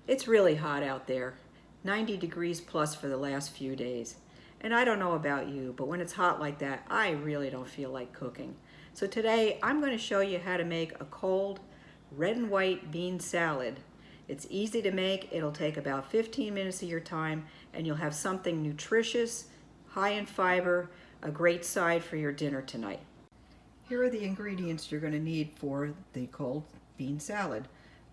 It's really hot out there, 90 degrees plus for the last few days. And I don't know about you, but when it's hot like that, I really don't feel like cooking. So today I'm going to show you how to make a cold red and white bean salad. It's easy to make. It'll take about 15 minutes of your time, and you'll have something nutritious, high in fiber, a great side for your dinner tonight. Here are the ingredients you're going to need for the cold bean salad.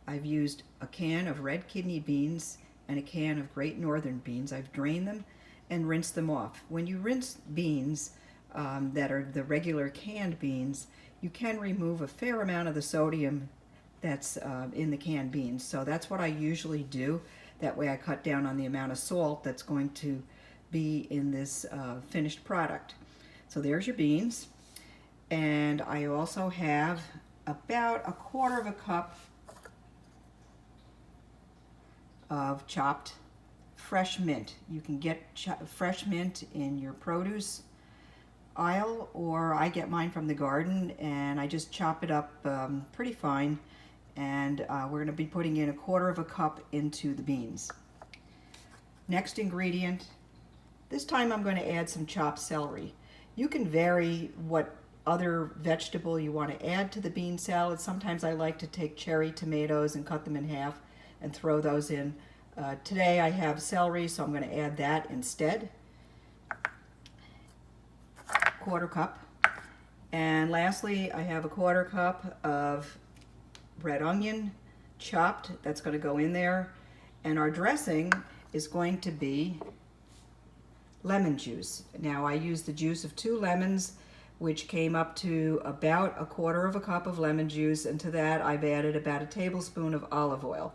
I've used a can of red kidney beans and a can of Great Northern beans. I've drained them and rinsed them off. When you rinse beans that are the regular canned beans, you can remove a fair amount of the sodium that's in the canned beans. So that's what I usually do. That way I cut down on the amount of salt that's going to be in this finished product. So there's your beans. And I also have about a quarter of a cup of chopped fresh mint. You can get fresh mint in your produce aisle, or I get mine from the garden and I just chop it up pretty fine, and we're going to be putting in a quarter of a cup into the beans. Next ingredient, this time I'm going to add some chopped celery. You can vary what other vegetable you want to add to the bean salad. Sometimes I like to take cherry tomatoes and cut them in half and throw those in. Today I have celery, so I'm going to add that instead. Quarter cup. And lastly, I have a quarter cup of red onion chopped. That's going to go in there. And our dressing is going to be lemon juice. Now I used the juice of 2 lemons, which came up to about a quarter of a cup of lemon juice, and to that I've added about a tablespoon of olive oil.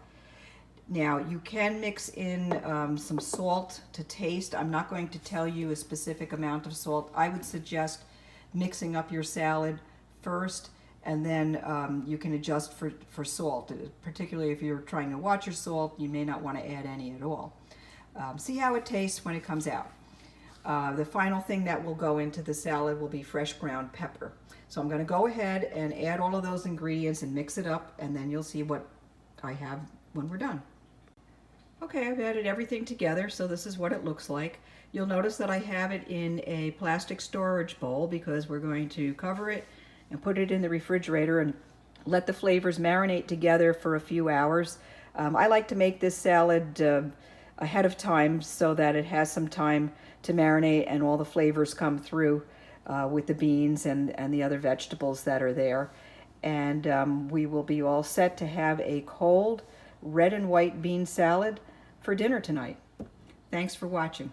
Now you can mix in some salt to taste. I'm not going to tell you a specific amount of salt. I would suggest mixing up your salad first, and then you can adjust for salt. Particularly if you're trying to watch your salt, you may not want to add any at all. See how it tastes when it comes out. The final thing that will go into the salad will be fresh ground pepper. So I'm going to go ahead and add all of those ingredients and mix it up, and then you'll see what I have when we're done. Okay, I've added everything together, so this is what it looks like. You'll notice that I have it in a plastic storage bowl because we're going to cover it and put it in the refrigerator and let the flavors marinate together for a few hours. I like to make this salad ahead of time so that it has some time to marinate and all the flavors come through with the beans and the other vegetables that are there. And we will be all set to have a cold red and white bean salad for dinner tonight. Thanks for watching.